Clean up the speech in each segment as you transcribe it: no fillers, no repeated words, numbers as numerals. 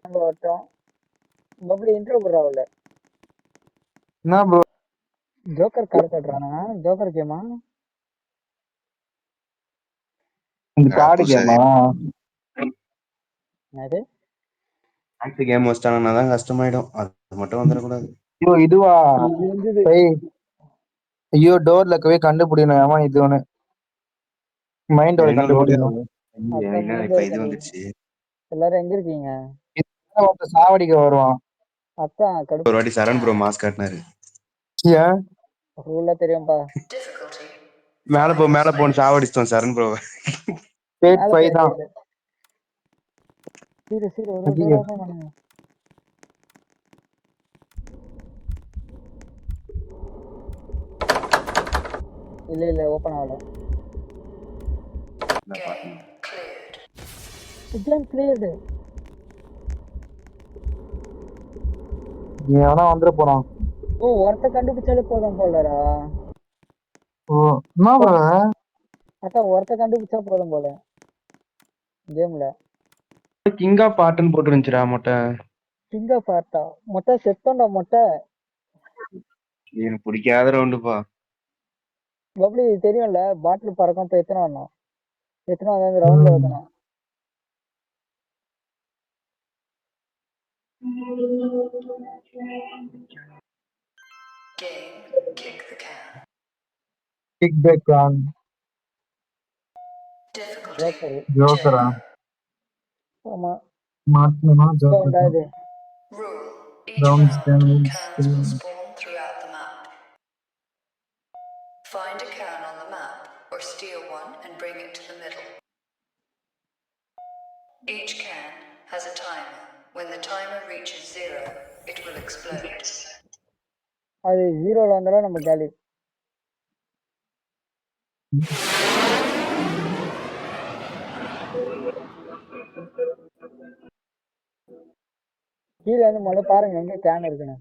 நம்ம வட்டம் bubbly intro போடுறாவுல என்ன ப்ரோ ஜோக்கர் கார்டு கட்டுறானா ஜோக்கர் கேமா இந்த கார்டு கேமா அது கேம் வச்சிட்டாங்கன்னா தான் கஷ்டமாயிடும். அது மட்டும் வந்துடக்கூடாது. ஐயோ இதுவா இது இருந்தது ஐயோ டோர்ல இருக்கவே கண்டுபிடிக்கணும் ஏமா இது ஒண்ணு மைண்டோட இன்னும் லோடு கண்டுபிடிக்கணும். இப்ப இது வந்துச்சு. எல்லாரும் எங்க இருக்கீங்க? சாவடிக்க வருவான். அதான் கடுப்பு. ஒரு வாட்டி சரண் ப்ரோ மாஸ்க் காட்டினாரு. ஏன் ரூலா தெரியும்பா. மேல போன்னு சாவடிச்சிட்டோம் சரண் ப்ரோ. பேட் 5 தான். சீரு ஒரு டோர் ஓபன் பண்ணுங்க. இல்ல ஓபன் ஆகல. Game cleared. நீ வேணா வந்துட போறான். ஓ ஒருத்த கண்டுபிடிச்சாலே போதும் போலடா. ஓ என்ன ப்ரோ அதான் ஒருத்த கண்டுபிடிச்சா போதும் போல கேம்ல. கிங் ஆஃப் ஆர்ட்னு போட்டுருந்துச்சுடா மொட்டை. கிங் ஆஃப் ஆர்ட்டா மொட்டை செத்தோண்டா மொட்டை. எனக்கு பிடிக்காத ரவுண்டுப்பா. பப்ளி தெரியும்ல பாட்டில் பறக்கும் இப்போ எத்தனை வரணும் எத்தனை வந்து ரவுண்ட்ல வைக்கணும். Kick the can. ஜோக்கரா ஆமா மாட்டணுமா ஜோக்கரா இது round scan. Find a can on the map or steal one and bring it to the middle. Each can has a timer. When the timer reaches 0, it will explode. அது 0ல வந்தாலும் நம்ம காலி. கீழே வந்து முதல்ல பாருங்க எங்க கேன் இருக்குன்னு.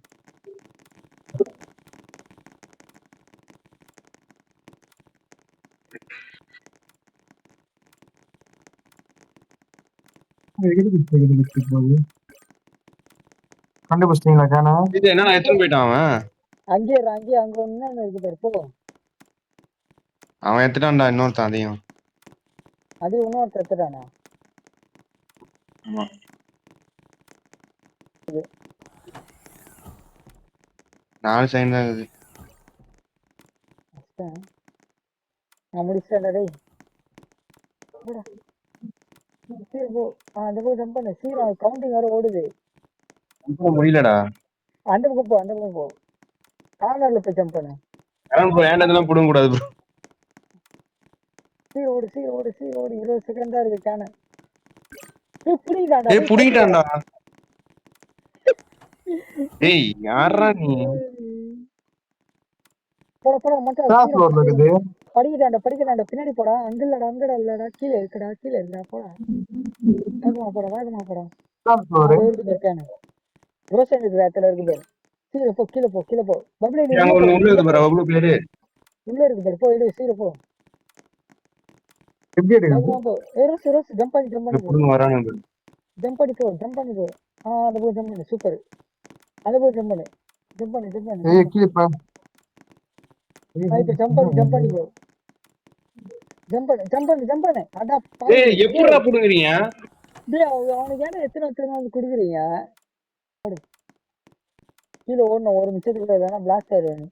கண்டுபிடிச்சிட்டீங்களா கேனா? இது என்ன எத்தனை போயிட்டான் அவன்? அங்கே அங்க ஒண்ணு இருக்கு பாரு போ. அவன் எடுத்துட்டான்டா இன்னொருத்தான் அதையும். அது இன்னொரு எடுத்துட்டானா? ஆமா 4 சைன் தான் இருக்குது. நான் முடிச்சிட்டேன்டா டேய். சீர் போ. அந்த பக்கம் ஜம்ப் பண்ணு. சீர் கவுண்டிங் வேற ஓடுது. முடியலடா. அந்த பக்கம் போ கார்னர்ல போய் ஜம்ப் பண்ணு. ஏண்டதெல்லாம் புடுங்க கூடாது ப்ரோ. சீர் ஓடு 20 செகண்ட் தான் இருக்கு கேன. புடிங்கடா. ஏய் புடிங்கடா. ஏய் யாரா நீ? போடா மட்டும் கிராஸ் ரோட்ல இருக்குது. படிக்கடாண்டா பின்னாடி போடா. அங்கடா இல்லடா கீழே இருக்குடா போடா. வேகமா போடா. கிராஸ் ரோட் கேன ரோசன் இருக்கிற இடத்துல இருக்கு பாரு. கீழே போ பப்ளி நீ அங்க ஒண்ணு உள்ள இருக்கு பாரு அவ்வளவு பேரு. உள்ள இருக்கு பாரு போ எடு சீர போ. எப்படி எடுக்குது? போ ரோஸ் ஜம்ப் பண்ணி புடுங்க வரானுங்க. ஜம்ப் பண்ணி போ அந்த போ ஜம்ப் பண்ணு சூப்பர். அந்த போ ஜம்ப் பண்ணு ஏய் கீழ பா. ஜம்ப் பண்ணி போ. ஜம்ப் பண்ணு அடா ஏய் எப்படிடா புடுங்கறீங்க? டேய் அவனுக்கு ஏன்டா எத்தனை வந்து குடுக்குறீங்க? கீழே ஓடணும் ஒரு நிமிஷத்துக்குள்ள வேணா பிளாஸ்ட் ஆயிடுவேன்.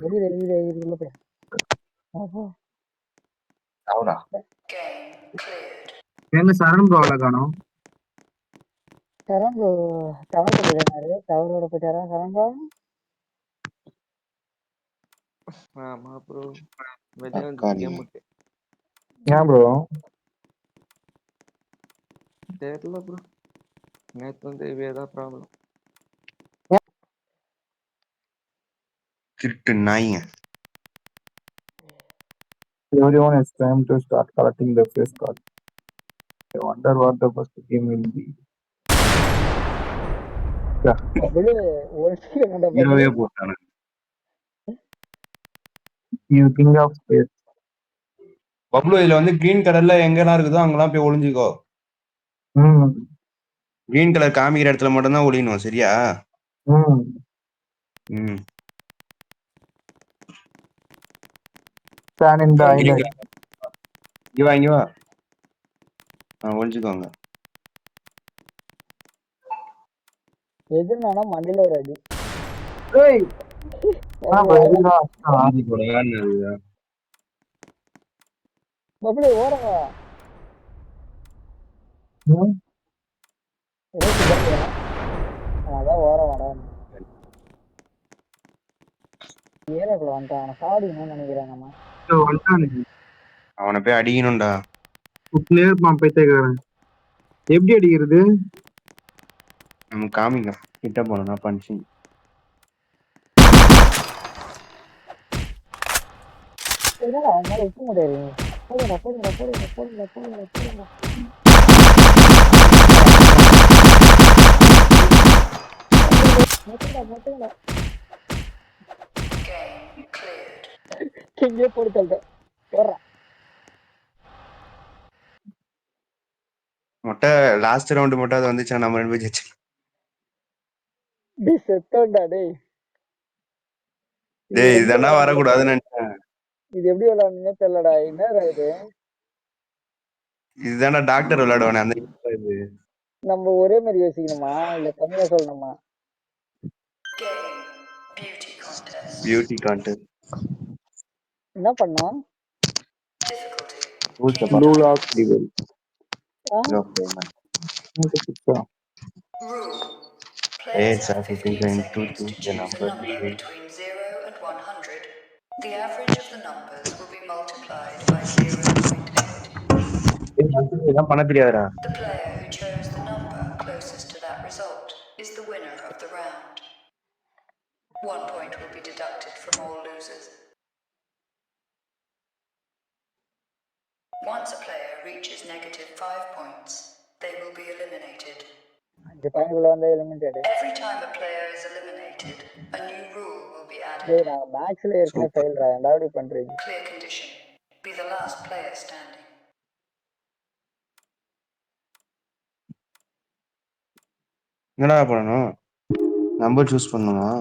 வெளியில உள்ள போய் அவடா என்ன சரண் ப்ரோல காணோம். சரண் டவருக்கு போயிட்டாரு. டவரோட போயிட்டாரா சரண் ப்ரோ? ஆமா ப்ரோ. கேமுக்கு ஏன் ப்ரோ? தெரியல ப்ரோ. நேத்து வந்து வேதா ப்ராப்ளம். திருட்டு நாய்ங்க. Everyone, it's time to start collecting the face card. I wonder what the first game will be. ஹீரோவே போட்டானு. You king of space. Bablu இதுல வந்து கிரீன் கலர்ல எங்கெல்லாம் இருக்குதோ அங்கெல்லாம் போய் ஒளிஞ்சுக்கோ. ம் கிரீன் கலர் காமிக்கிற இடத்துல மட்டும்தான் ஒளியணும், சரியா? ம் ம். Stand in the green island. colour. இங்க வா, இங்க வா. ஒளிஞ்சுக்கோங்க. எதுனானா மண்ணில ஒரு அடி. ஏய் பயங்கரமா அடிச்சான். ஒளிஞ்சு போடான்னு. பப்ளு ஓரவா ம். ஏதோ சுதந்திரா அதான் ஓரவாடா. ஏரியாக்குள்ள வந்துட்டான். அவனை சாவடிக்கணும்னு நினைக்கிறேன் நம்ம. வந்துட்டானே. அவனை போய் அடிக்கணும்டா. சுட்டுனே இருப்பான் பைத்தியக்காரன். எப்படி அடிக்கிறது? நமக்கு காமிக்கும் கிட்ட போனா பஞ்சிங். என்னடா அவன் மேல உப்பு முடியாது. போடுங்கடா போடுங்கடா போடுங்கடா போடுங்கடா போடுங்கடா போடுங்கடா. மட்டுங்கடா மட்டுங்கடா. Game cleared. எங்கேயோ போட்டு தள்ளிட்டேன். போடுறான். மொட்டை லாஸ்ட் ரவுண்டு மட்டும் அது வந்துச்சுன்னா நம்ம 2 பேர் ஜெயிச்சு. டேய் செத்தோண்டா டேய். டேய் இதெல்லாம் வரக்கூடாதுன்னு நினைச்சேன். இது எப்படி விளையாடணும்னே தெரியலடா. என்னடா இது? இதுதானே டாக்டர் விளையாடுவானே அந்த இது. நம்ம ஒரே மாதிரி யோசிக்கணுமா இல்ல கம்மியா சொல்லணுமா? Game beauty contest. Beauty contest. என்ன பண்ணோம்? Difficulty. Rules Blue lock level. ஆ? Rule. Players Players have have 15 15 seconds to seconds to choose the choose a number number between. between 0 and 100. The average of the numbers will be multiplied by 0.8. இதெல்லாம் பண்ண தெரியாதுடா. The player who chose the number closest to that result is the winner of the round. 1 point will be deducted from all losers. Once a player reaches -5 points, they will be eliminated. 5 பாயிண்ட்குள்ள வந்தா eliminated. Every time a player is eliminated, a new rule will be added. டேய் நான் மேக்ஸ்ல ஏற்கனவே ஃபெயில்ரா. என்னடா பண்றீங்க? Clear condition. Be the last player standing. என்னடா பண்ணணும்? Number choose பண்ணணுமா?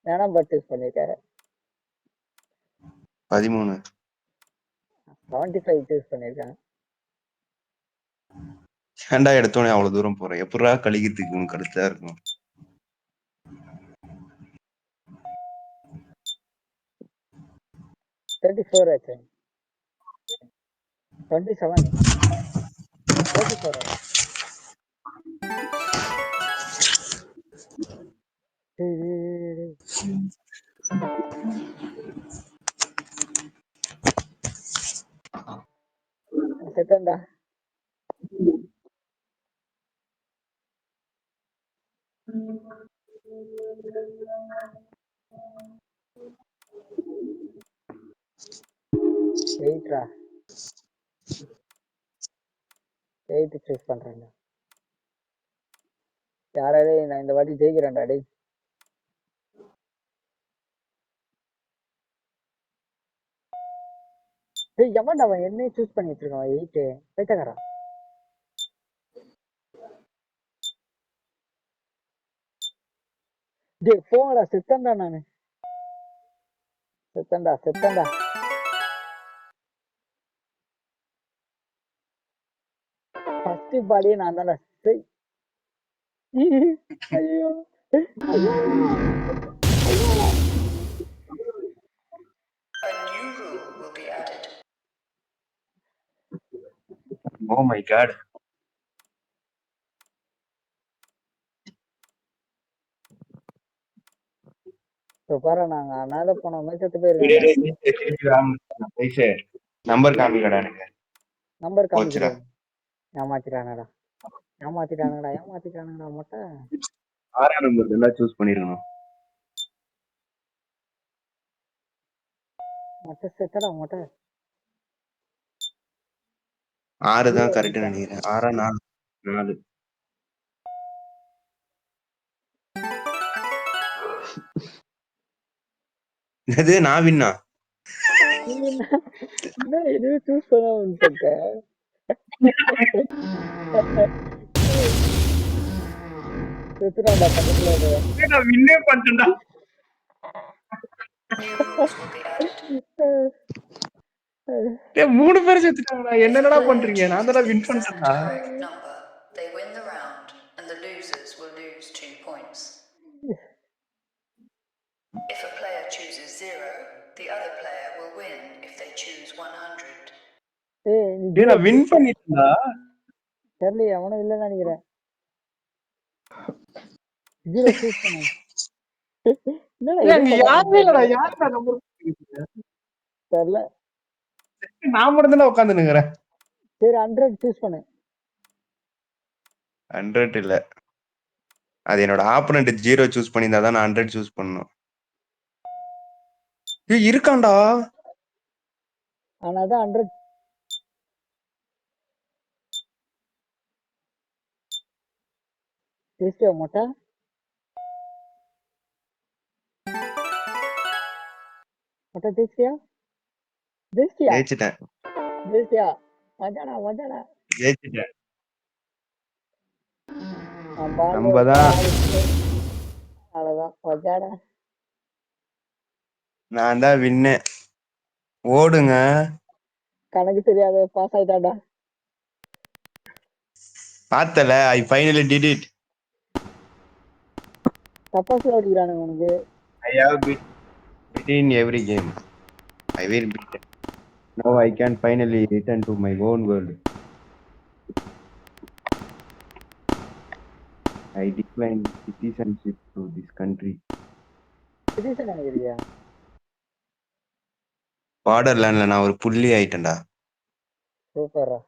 நானா பர்ச்சேஸ் பண்ணிருக்காரு. 13. 75 சூஸ் பண்ணிருக்கேன். ஏன்டா எடுத்தோனே அவ்வளவு தூரம் போறேன்? எப்படா கழிக்கிறதுக்கு உனக்கு கருத்தா இருக்கும்? 34 ஆச்சு. 27 34 செகண்டா. எயிட்ரா 8 சூஸ் பண்றேன்டா. யாராவது நான் இந்த வாட்டி ஜெயிக்கிறேன்டா டேய். டேய் எவன்டா அவன் என்னையும் சூஸ் பண்ணி வச்சிருக்கான் 8 பேட்டக்காரா. டேய் போங்கடா செத்தேன்டா நானு. செத்தேன்டா. ஃபர்ஸ்ட் பாடியே நான் தான்டா. ஐயோ A new rule will be added. Oh my god. பாரு நாங்க அனாதை போன மாதிரி செத்து போயிருக்கேன். நம்பர் காமிக்கடா எனக்கு. நம்பர் காமிக்கிறேன். ஏமாத்திட்டானுங்கடா மொட்டை. 6ஆம் நம்பர் எல்லாம் சூஸ் பண்ணிருக்கணும். மொட்டை செத்தடா மொட்டை. 6 தான் கரெக்ட் நினைக்கிறேன். 6 4. இது நான் வின்னா. என்ன எதுவும் சூஸ் பண்ண வந்துட்ட செத்துறான்டா பக்கத்துல இரு. நான் வின்னே பண்ணிட்டேன்டா. New rules will be added. டேய் 3 பேர் செத்துட்டாங்கடா. If a என்னடா player பண்றீங்க? நான் chooses தான் the win exact பண்ணிட்டேன்டா. correct number, they win the round, and the losers will lose 2 points. If a player chooses 0, the other player will win if they choose 100. ஏய் நீ டேய் நான் win பண்ணிட்டேன்டா. தெரியல அவனும் இல்லைன்னு நினைக்கிறேன். 0 சூஸ் பண்ணு. என்னடா டேய் எதுவும் அங்க பண்ணாம யாருமே இல்லடா. இருக்க? யாருடா நம்பர் போட்டுருக்கீங்க? தெரியல. நான் மட்டும் தான் உட்கார்ந்து நிக்கிறேன். சரி 100 சூஸ் பண்ணு. 100 இல்ல. அது என்னோட ஆப்போனன்ட் 0 சூஸ் பண்ணியிருந்தா தான் நான் 100 சூஸ் பண்ணணும். ஏய் இருக்கான்டா. ஆனா தான் 100 பேசியா மாட்டா. மாட்டா பேசியா பேசியா ஜெயிச்சிட்டேன். பேசியா மஜாடா மஜாடா. ஜெயிச்சிட்டேன். பால் நம்ம தான். அவ்வளவுதான் மஜாடா. நான் தான் வின்னு. ஓடுங்க. கணக்கு தெரியாத பாஸ் ஆயிட்டாடா. பார்த்தல ஐ ஃபைனலி டிட் இட். தப்பாசுல ஓடிக்கிறானுங்க உனக்கு. I have beaten in every game. I will beat. Now I can finally return to my own world. I decline citizenship to this country. Citizen நினைக்கிறியா? பார்டர்லேண்ட்ல நான் ஒரு புள்ளி ஆயிட்டேன்டா. சூப்பர்ரா.